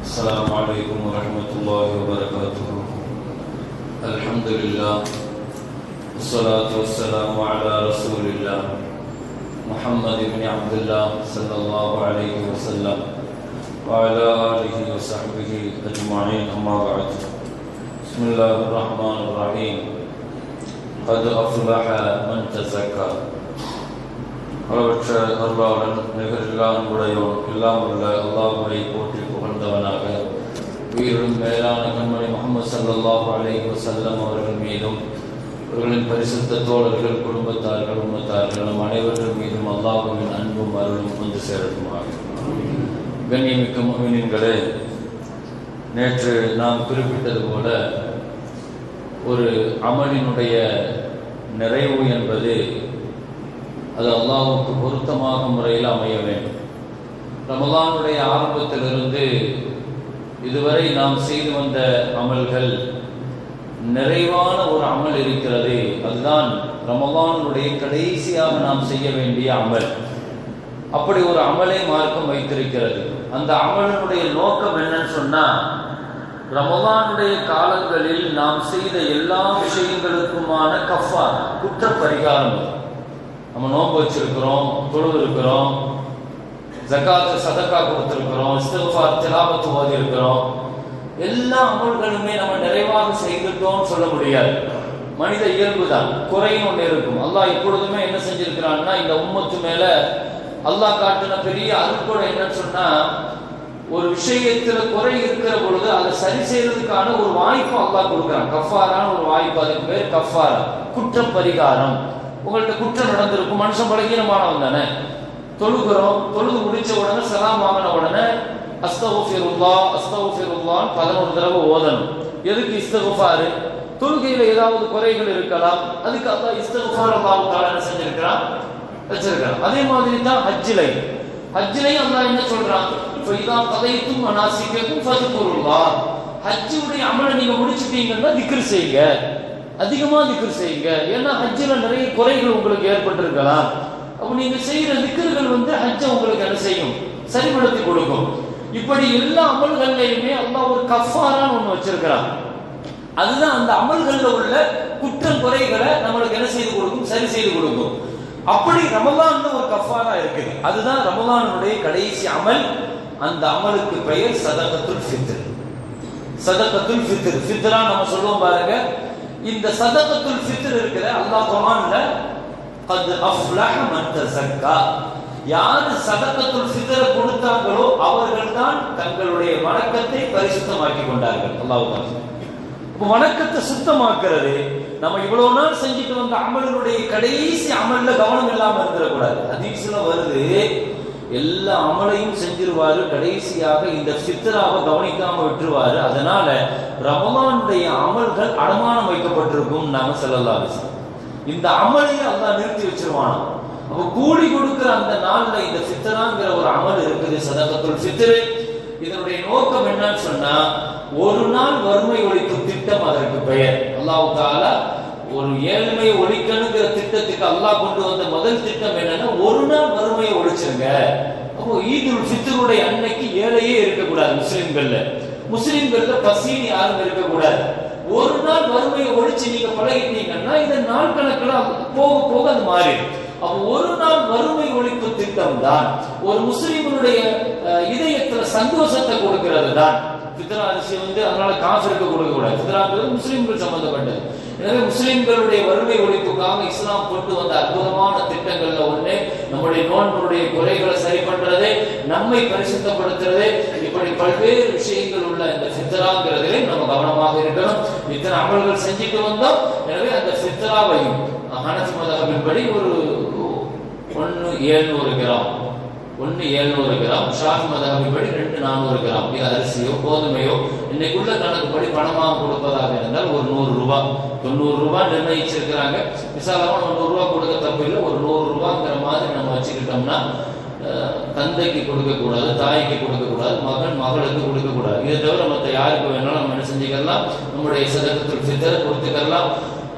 السلام عليكم ورحمة الله وبركاته. الحمد لله والصلاة والسلام على رسول الله محمد بن عبد الله صلى الله عليه وسلم وعلى آله وصحبه أجمعين. أما بعد، بسم الله الرحمن الرحيم. قد أفلح من تزكى. அளவற்ற அருளாளன் நிகரில்லா அன்புடையோன் எல்லாம் உள்ள அல்லாஹ்வை போற்றி புகழ்ந்தவனாக உயிரிலும் மேலான கண்மணி முஹம்மது ஸல்லல்லாஹு அலைஹி வஸல்லம் அவர்கள் மீதும் அவர்களின் பரிசுத்த தோழர்கள், குடும்பத்தார்கள், உம்மத்தார்கள் நம் அனைவர்கள் மீதும் அல்லாஹ்வின் அன்பும் அருளும் வந்து சேரட்டுமாக. கண்ணியமிக்க முஃமினீன்களே, நேற்று நாம் குறிப்பிட்டது போல ஒரு அமலினுடைய நிறைவு என்பது அது அல்லாஹ்வுக்கு பொருத்தமாக முறையில் அமைய வேண்டும். ரமலானுடைய ஆரம்பத்திலிருந்து இதுவரை நாம் செய்து வந்த அமல்கள் நிறைவான ஒரு அமல் இருக்கிறது. அதுதான் ரமலானுடைய கடைசியாக நாம் செய்ய வேண்டிய அமல். அப்படி ஒரு அமலை மார்க்கம் வைத்திருக்கிறது. அந்த அமலினுடைய நோக்கம் என்னன்னு சொன்னா, ரமலானுடைய காலங்களில் நாம் செய்த எல்லா விஷயங்களுக்குமான கஃபார், குற்ற பரிகாரம். நம்ம நோன்பு வச்சிருக்கிறோம், தொழுது இருக்கிறோம், ஜகாத் சதக்கா கொடுத்திருக்கிறோம், இஸ்திக்ஃபார் திலாவத் ஓதி இருக்கிறோம். எல்லா அமல்களுமே நம்ம நிறைவாக செய்துட்டோம்னு சொல்ல முடியாது. மனித இயல்பு தான், குறையும் ஒன்று இருக்கும். அல்லாஹ் எப்பொழுதுமே என்ன செஞ்சிருக்கிறான்னா, இந்த உம்மத்து மேல அல்லாஹ் காட்டின பெரிய அருட்கொடை என்னன்னு சொன்னா, ஒரு விஷயத்துல குறை இருக்கிற பொழுது அதை சரி செய்யறதுக்கான ஒரு வாய்ப்பு அல்லாஹ் கொடுக்குறான். கஃபாரான ஒரு வாய்ப்பு, அதுக்கு பேர் கஃபாரா, குற்ற பரிகாரம். உங்கள்கிட்ட குற்றம் நடந்திருக்கும், மனுஷன் பலகீனமானவன் தானே. தொழுகிறோம், தொழுது முடிச்ச உடனே சலாம் வாங்கின உடனே அஸ்தகுஃபிருல்லாஹ் அஸ்தகுஃபிருல்லாஹ் 11 தடவை ஓதணும். எதுக்கு இஸ்திக்ஃபார்? தொழுகையில ஏதாவது குறைகள் இருக்கலாம், அதுக்கு அல்லாஹ் இஸ்திக்ஃபார் அல்லாஹ் தஆலா என்ன செஞ்சிருக்கிறான், வச்சிருக்கிறான். அதே மாதிரி தான் ஹஜ்ஜிலை அல்லாஹ் என்ன சொல்றான், ஃபைதா கதைத்தும் மனாசிகக்கும் ஃபத்குருல்லாஹ். ஹஜ்ஜுடைய அமலை நீங்க முடிச்சிட்டீங்கன்னா திக்ர் செய்யுங்க, அதிகமா திக்ர் செய்யுங்க. ஏன்னா ஹஜ்ஜில நிறைய குறைகள் உங்களுக்கு ஏற்பட்டிருக்கலாம். அப்ப நீங்க செய்யற திக்ர்கள் ஹஜ்ஜை உங்களுக்கு என்ன செய்யும், சரிபடுத்தி கொடுக்கும். இப்படி எல்லா அமல்கள்லையுமே அல்லாஹ் ஒரு கஃபாரான்னு ஒண்ணு வச்சிருக்கிறான். அதுதான் அந்த அமல்கள்ல உள்ள குற்றம் குறைகளை நம்மளுக்கு என்ன செய்து கொடுக்கும், சரி செய்து கொடுக்கும். அப்படி ரமலான்ல ஒரு கஃபாரா இருக்குது. அதுதான் ரமலானுடைய கடைசி அமல். அந்த அமலுக்கு பெயர் சதகத்துல் ஃபித்ர். சதகத்துல் ஃபித்ர், ஃபித்ரா நம்ம சொல்லுவோம் பாருங்க. இந்த சதகத்துல் ஃபித்ர் இருக்கிற அல்லாஹ் குர்ஆன்ல கத் அஃப்லஹ மன் தஸக்கா, யார் சதகத்துல் ஃபித்ர கொடுத்தாங்களோ அவர்கள் தான் தங்களுடைய வணக்கத்தை பரிசுத்தமாக்கி கொண்டார்கள். அல்லாஹ் தஆலா இப்ப வணக்கத்தை சுத்தமாக்குறது, நம்ம இவ்வளவு நாள் செஞ்சுட்டு வந்த அமலினுடைய கடைசி அமல்ல கவனம் இல்லாம இருந்துடக்கூடாது. ஹதீஸ்ல வருது, எல்லா அமலையும் செஞ்சிருவாரு, கடைசியாக இந்த ஃபித்ராவை கவனிக்காம விட்டுருவாரு. அதனால ரமலானுடைய அமல்கள் அடமானம் வைக்கப்பட்டிருக்கும் நாம ஸல்லல்லாஹு அலைஹி வஸல்லம். இந்த அமலையை அல்லாஹ் நிறுத்தி வச்சிருவானா. அப்ப கூலி கொடுக்கிற அந்த நாள்ல இந்த ஃபித்ராங்கிற ஒரு அமல் இருக்குது, சதகத்துல் ஃபித்ர். இதனுடைய நோக்கம் என்னன்னு சொன்னா, ஒரு நாள் வறுமை ஒழிப்பு திட்டம் அதற்கு பெயர். அல்லாஹ் தஆலா ஒரு ஏழ்மையை ஒழிக்கணுங்கிற திட்டத்துக்கு அல்லாஹ் கொண்டு வந்த முதல் திட்டம் என்னன்னா, ஒரு நாள் வறுமையை ஒழிச்சிருங்க. அப்போ ஈதுல் ஃபித்ருடைய அன்னைக்கு ஏழையே இருக்கக்கூடாது. முஸ்லிம்கள்ல பசின்னு யாரும் இருக்கக்கூடாது. ஒரு நாள் வறுமையை ஒழிச்சு நீங்க பழகிட்டீங்கன்னா இந்த நாள் கணக்குல போக போக அது மாறிடும். அப்போ ஒரு நாள் வறுமை ஒழிப்பு திட்டம் தான் ஒரு முஸ்லிம்களுடைய இதயத்துல சந்தோஷத்தை கொடுக்கிறது தான். ஃபித்ரா அரிசி அதனால காஃபிருக்கு கொடுக்க கூடாது. ஃபித்ராங்கிறது முஸ்லிம்கள் சம்பந்தப்பட்டது. எனவே முஸ்லிம்களுடைய வறுமை ஒழிப்புக்காக இஸ்லாம் கொண்டு வந்த அற்புதமான திட்டங்கள்ல ஒண்ணு நம்முடைய நோன்புடைய குறைகளை சரி பண்றது, நம்மை பரிசுத்தப்படுத்துறது. இப்படி பல்வேறு விஷயங்கள் உள்ள இந்த ஃபித்ராங்கிறதுல நம்ம கவனமாக இருக்கணும். இத்தனை அமல்கள் செஞ்சுட்டு வந்தோம். எனவே அந்த ஃபித்ராவையும் ஹனஃபி மذஹபின்படி ஒரு 1,700 கிராம், 1,700 கிராம், ஷாஃபி மذஹபின்படி 2,400 கிராம், இது அரிசியோ கோதுமையோ இன்னைக்குள்ள கணக்குப்படி பணமாக கொடுப்பதாக இருந்தால் ஒரு 100 ரூபாய், 90 ரூபாய் நிர்ணயிச்சிருக்கிறாங்க. விசாலமா 100 ரூபாய் கொடுக்க தப்பு இல்லை. ஒரு 100 ரூபாங்கிற மாதிரி நம்ம வச்சுக்கிட்டோம்னா, தந்தைக்கு கொடுக்க கூடாது, தாய்க்கு கொடுக்க கூடாது, மகன் மகளுக்கு கொடுக்க கூடாது. இதை தவிர மற்ற யாருக்கு வேணாலும் நம்ம என்ன செஞ்சுக்கலாம், நம்முடைய சதகத்துல் ஃபித்ர கொடுத்துக்கலாம்.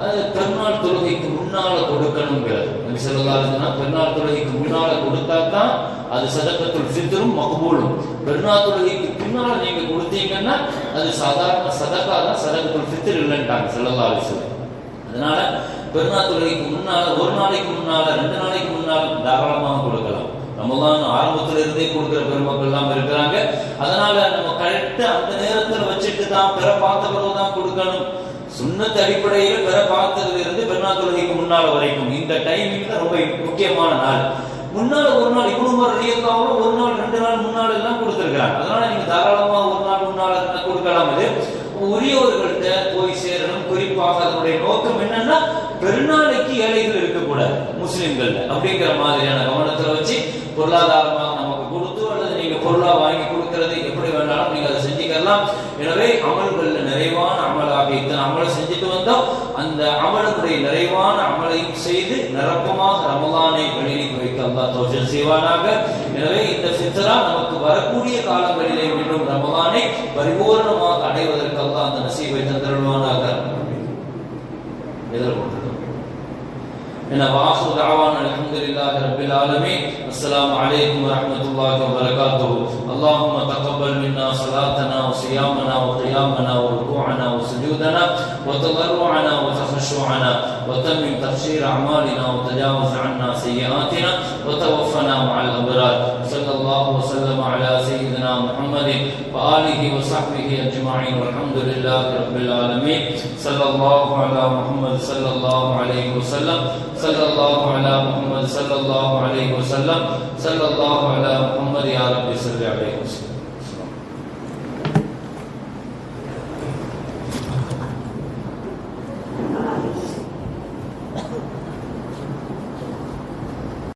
அது பெருநாள் தொழுகைக்கு முன்னால கொடுக்கணுங்கிறது நபி ஸல்லல்லாஹு அலைஹி வஸல்லம். பெருநாள் தொழுகைக்கு முன்னால கொடுத்தா தான் அது சதகத்துல் ஃபித்ரும் மக்பூலும். பெருநாள் தொழுகைக்கு பின்னால நீங்க கொடுத்தீங்கன்னா அது சாதாரண சதகா தான், சதகத்துல் ஃபித்ர் இல்லைன்ட்டாங்க ஸல்லல்லாஹு அலைஹி வஸல்லம். அதனால பெருநாள் தொழுகைக்கு முன்னால, ஒரு நாளைக்கு முன்னால, 2 நாளைக்கு முன்னால தாராளமாக கொடுக்கலாம். ரமலான் ஆரம்பத்துல இருந்தே கொடுக்கிற பெருமக்கள் எல்லாம் இருக்கிறாங்க. அதனால நம்ம கரெக்டா அந்த நேரத்துல வச்சுட்டு தான் பிற பார்த்த பிறகுதான் கொடுக்கணும். சுன்னத் அடிப்படையில பிற பார்த்ததுல இருந்து பெருநாள் தொழுகைக்கு முன்னால வரைக்கும் இந்த டைமிங் தான் ரொம்ப முக்கியமான நாள். முன்னால ஒரு நாள் இப்னு உமர் ரலியல்லாஹு அன்ஹு ஒரு நாள் 2 நாள் 3 நாள் எல்லாம் கொடுத்திருக்காங்க. அதனால நீங்க தாராளமா ஒரு நாள் 3 நாள் கொடுக்கலாம். இது உரியவர்கள்ட்ட போய் சேரணும். குறிப்பாக அதனுடைய நோக்கம் என்னன்னா பெருநாளைக்கு ஏழைகள் இருக்கக்கூடாது முஸ்லிம்கள் அப்படிங்கிற மாதிரியான கவனத்துல வச்சு பொருளாதாரமாக நமக்கு கொடுத்து அல்லது நீங்க பொருளா வாங்கி கொடுக்கிறது எப்படி வேணாலும் நீங்க அதை செஞ்சுக்கலாம். எனவே அமல்கள்ல நிறைவான அமலாக இத்தனை அமலை செஞ்சுட்டு வந்தோம், அந்த அமலுடைய நிறைவான அமலையும் செய்து நிரப்பமாக ரமலானை வெளியே வைக்க அல்லாஹ் தௌஃபீக் செய்வானாக. எனவே இந்த ஃபித்ரா நமக்கு வரக்கூடிய காலங்களிலே மீண்டும் ரமலானை பரிபூர்ணமாக அடைவதற்கு அல்லாஹ் அந்த நசீபை தந்தருள்வானாக. எதிர்கொண்டு وآخر دعوانا الحمد لله رب العالمين. السلام عليكم ورحمة الله وبركاته. اللهم تقبل منا صلاتنا وصيامنا وقيامنا وركوعنا وسجودنا وتضرعنا وتخشعنا وتمم تبشير أعمالنا وتجاوز عنا سيئاتنا وتوفنا مع الأبرار. صلى الله وسلم على سيدنا محمد وآله وصحبه أجمعين والحمد لله رب العالمين. صلى الله على محمد صلى الله عليه وسلم. صلى الله على محمد صلى الله عليه وسلم. صلى الله على محمد يا رب صل عليه وسلم.